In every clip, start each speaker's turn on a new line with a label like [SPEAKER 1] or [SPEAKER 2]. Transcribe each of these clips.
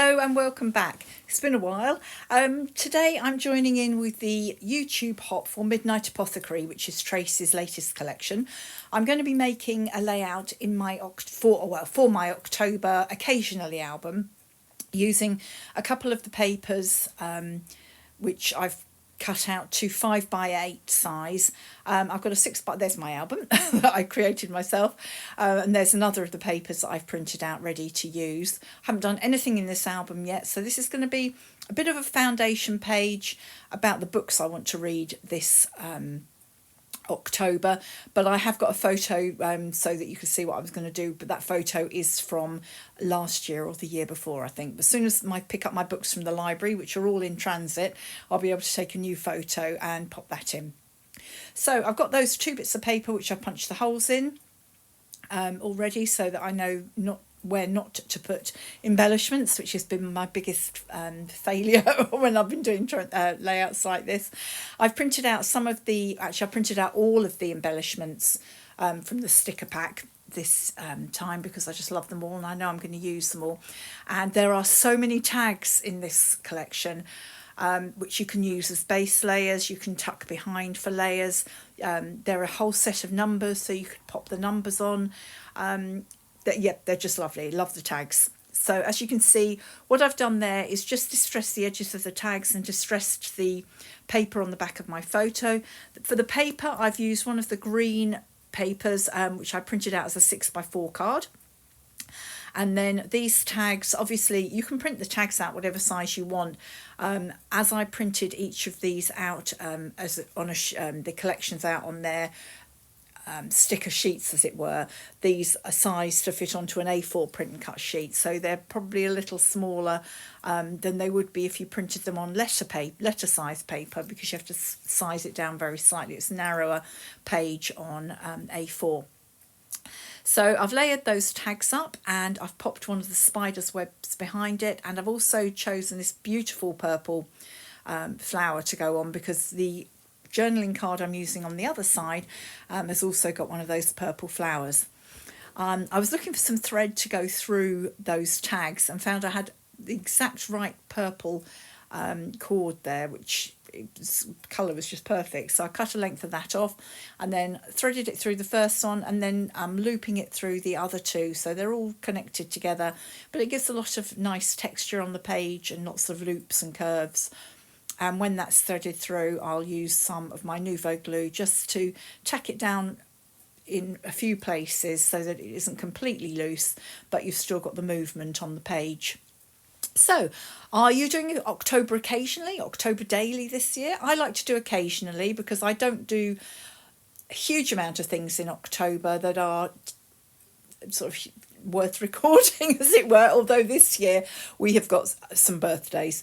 [SPEAKER 1] Hello and welcome back. It's been a while. Today I'm joining in with the YouTube hop for Midnight Apothecary, which is Traci's latest collection. I'm going to be making a layout in my for my October Occasionally album, using a couple of the papers which I've cut out to 5x8 size. I've got a 6 by, there's my album that I created myself, and there's another of the papers that I've printed out ready to use. I haven't done anything in this album yet, so this is going to be a bit of a foundation page about the books I want to read this October, but I have got a photo so that you can see what I was going to do, but that photo is from last year or the year before, I think. But as soon as I pick up my books from the library, which are all in transit, I'll be able to take a new photo and pop that in. So I've got those 2 bits of paper which I punched the holes in already, so that I know where not to put embellishments, which has been my biggest failure when I've been doing layouts like this. I've printed out I printed out all of the embellishments from the sticker pack this time, because I just love them all and I know I'm going to use them all. And there are so many tags in this collection, which you can use as base layers, you can tuck behind for layers. There are a whole set of numbers, so you could pop the numbers on. They're just lovely. Love the tags. So as you can see, what I've done there is just distress the edges of the tags and distressed the paper on the back of my photo. For the paper, I've used one of the green papers, which I printed out as a 6x4 card. And then these tags, obviously you can print the tags out whatever size you want. As I printed each of these out the collections out on their sticker sheets, as it were, these are sized to fit onto an A4 print and cut sheet, so they're probably a little smaller than they would be if you printed them on letter size paper, because you have to size it down very slightly. It's a narrower page on A4. So I've layered those tags up and I've popped one of the spider's webs behind it, and I've also chosen this beautiful purple flower to go on, because the journaling card I'm using on the other side has also got one of those purple flowers. I was looking for some thread to go through those tags and found I had the exact right purple cord there, which colour was just perfect. So I cut a length of that off and then threaded it through the first one, and then I'm looping it through the other 2, so they're all connected together, but it gives a lot of nice texture on the page and lots of loops and curves. And when that's threaded through, I'll use some of my Nouveau glue just to tack it down in a few places so that it isn't completely loose, but you've still got the movement on the page. So, are you doing October occasionally, October daily this year? I like to do occasionally because I don't do a huge amount of things in October that are sort of worth recording, as it were, although this year we have got some birthdays.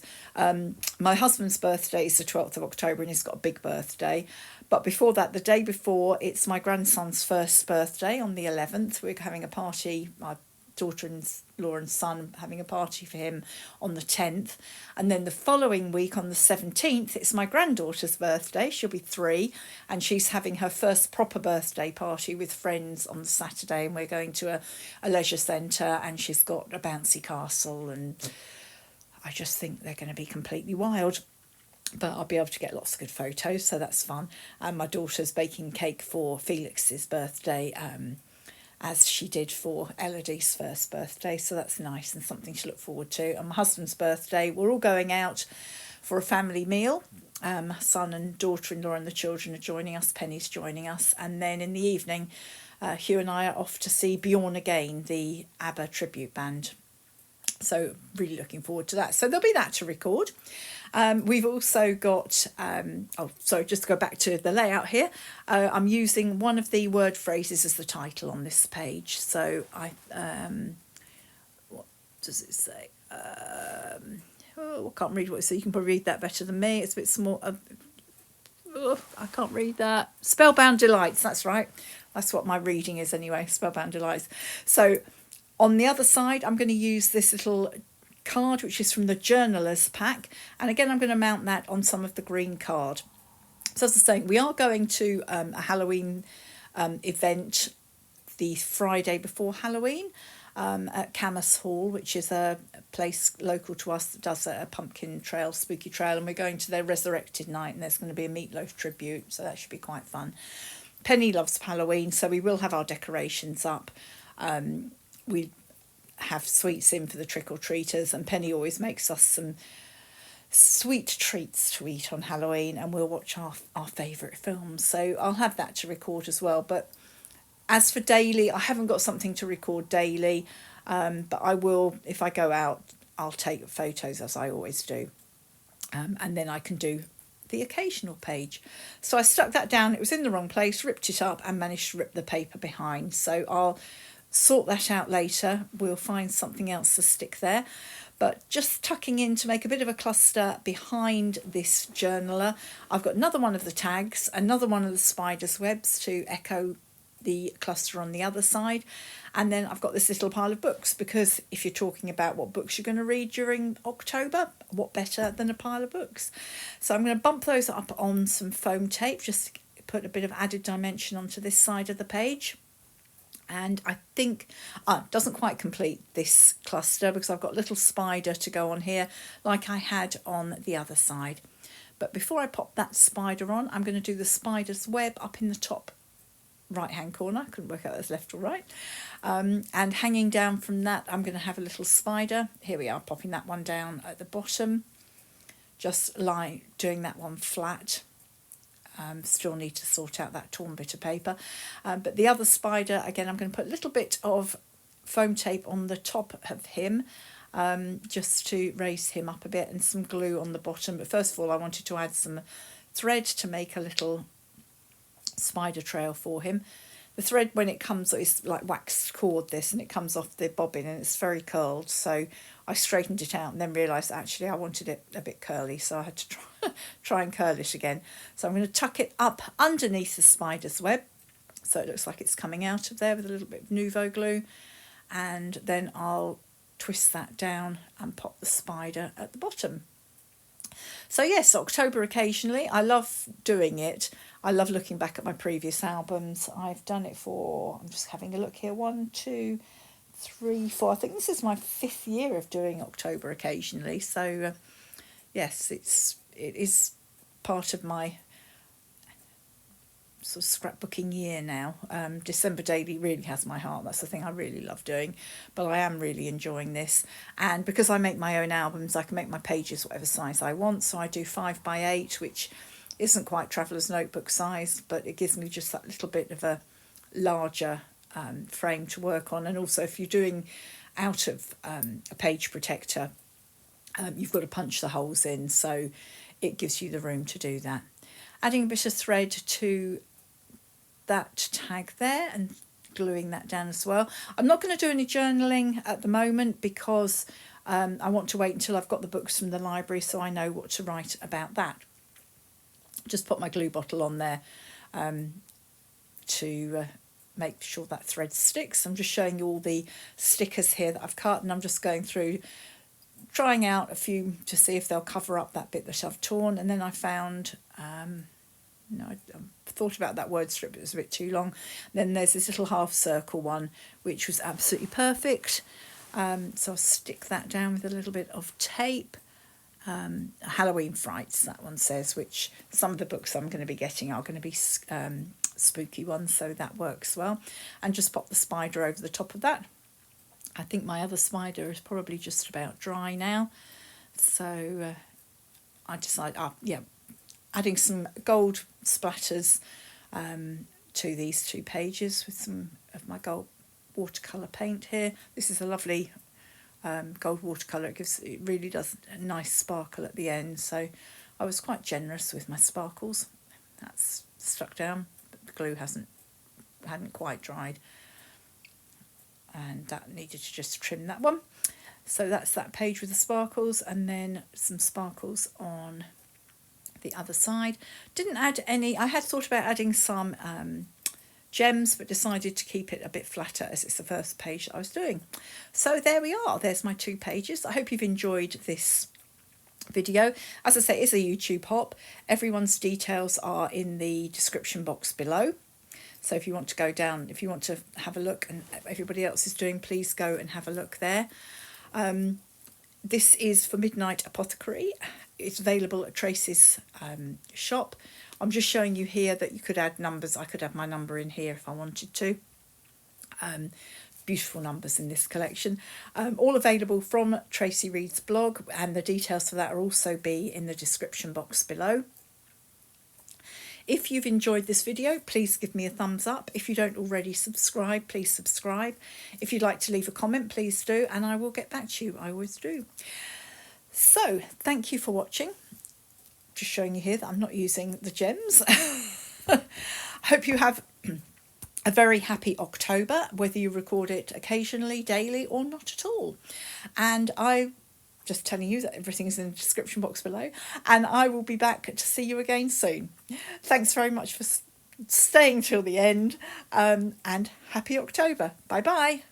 [SPEAKER 1] My husband's birthday is the 12th of October and he's got a big birthday, but before that, the day before, it's my grandson's first birthday on the 11th. We're having a party, my daughter-in-law and son having a party for him on the 10th, and then the following week on the 17th it's my granddaughter's birthday. She'll be 3 and she's having her first proper birthday party with friends on the Saturday, and we're going to a leisure centre, and she's got a bouncy castle, and I just think they're going to be completely wild. But I'll be able to get lots of good photos, so that's fun. And my daughter's baking cake for Felix's birthday, as she did for Elodie's first birthday, so that's nice and something to look forward to. And my husband's birthday, we're all going out for a family meal. Son and daughter-in-law and the children are joining us, Penny's joining us, and then in the evening Hugh and I are off to see Bjorn Again, the ABBA tribute band. So really looking forward to that. So there'll be that to record. We've also got, just to go back to the layout here, I'm using one of the word phrases as the title on this page. So what does it say? I can't read what it says. You can probably read that better than me. It's a bit small. I can't read that. Spellbound Delights, that's right. That's what my reading is anyway, Spellbound Delights. So on the other side, I'm going to use this little card, which is from the journalers pack, and again I'm going to mount that on some of the green card. So as I was saying, we are going to a Halloween event the Friday before Halloween, at Camas Hall, which is a place local to us that does a pumpkin trail, spooky trail, and we're going to their resurrected night, and there's going to be a meatloaf tribute, so that should be quite fun. Penny loves Halloween, so we will have our decorations up. We have sweets in for the trick-or-treaters, and Penny always makes us some sweet treats to eat on Halloween, and we'll watch our favourite films. So I'll have that to record as well. But as for daily, I haven't got something to record daily, but I will, if I go out, I'll take photos as I always do. And then I can do the occasional page. So I stuck that down. It was in the wrong place, ripped it up, and managed to rip the paper behind. So I'll sort that out later. We'll find something else to stick there. But just tucking in to make a bit of a cluster behind this journaler, I've got another one of the tags, another one of the spider's webs to echo the cluster on the other side, and then I've got this little pile of books, because if you're talking about what books you're going to read during October, what better than a pile of books? So I'm going to bump those up on some foam tape, just to put a bit of added dimension onto this side of the page. And I think it doesn't quite complete this cluster, because I've got a little spider to go on here like I had on the other side. But before I pop that spider on, I'm going to do the spider's web up in the top right hand corner. I couldn't work out if it's left or right. And hanging down from that, I'm going to have a little spider. Here we are, popping that one down at the bottom, just doing that one flat. Still need to sort out that torn bit of paper, but the other spider, again, I'm going to put a little bit of foam tape on the top of him, just to raise him up a bit, and some glue on the bottom. But first of all, I wanted to add some thread to make a little spider trail for him. The thread, when it comes, is like waxed cord, this, and it comes off the bobbin, and it's very curled, so I straightened it out and then realised actually I wanted it a bit curly, so I had to try and curl it again. So I'm going to tuck it up underneath the spider's web, so it looks like it's coming out of there with a little bit of Nuvo glue, and then I'll twist that down and pop the spider at the bottom. So yes, October occasionally. I love doing it. I love looking back at my previous albums. I've done it for, I'm just having a look here, 1, 2, 3, 4. I think this is my 5th year of doing October occasionally. So yes, it is part of my sort of scrapbooking year now. December Daily really has my heart. That's the thing I really love doing, but I am really enjoying this. And because I make my own albums, I can make my pages whatever size I want. So I do 5x8, which isn't quite Traveller's Notebook size, but it gives me just that little bit of a larger frame to work on. And also, if you're doing out of a page protector, you've got to punch the holes in, so it gives you the room to do that. Adding a bit of thread to that tag there and gluing that down as well. I'm not going to do any journaling at the moment, because I want to wait until I've got the books from the library so I know what to write about that. Just put my glue bottle on there to make sure that thread sticks. I'm just showing you all the stickers here that I've cut, and I'm just going through trying out a few to see if they'll cover up that bit that I've torn. And then I found I thought about that word strip, it was a bit too long. Then there's this little half circle one which was absolutely perfect, so I'll stick that down with a little bit of tape. Halloween Frights, that one says, which some of the books I'm going to be getting are going to be spooky ones, so that works well. And just pop the spider over the top of that. I think my other spider is probably just about dry now, so I decided, adding some gold splatters to these 2 pages with some of my gold watercolour paint here. This is a lovely gold watercolour. It really does a nice sparkle at the end, so I was quite generous with my sparkles. That's stuck down, but the glue hadn't quite dried, and that needed to just trim that one. So that's that page with the sparkles, and then some sparkles on the other side. Didn't add any. I had thought about adding some gems, but decided to keep it a bit flatter as it's the first page that I was doing. So there we are. There's my 2 pages. I hope you've enjoyed this video. As I say, it's a YouTube hop. Everyone's details are in the description box below. So if you want to go down, if you want to have a look and everybody else is doing, please go and have a look there. This is for Midnight Apothecary. It's available at Traci's shop. I'm just showing you here that you could add numbers. I could add my number in here if I wanted to. Beautiful numbers in this collection. All available from Traci Reed's blog, and the details for that will also be in the description box below. If you've enjoyed this video, please give me a thumbs up. If you don't already subscribe, please subscribe. If you'd like to leave a comment, please do, and I will get back to you. I always do. So, thank you for watching. Just showing you here that I'm not using the gems. I hope you have a very happy October, whether you record it occasionally, daily, or not at all. And I just telling you that everything is in the description box below, and I will be back to see you again soon. Thanks very much for staying till the end, and happy October. Bye bye.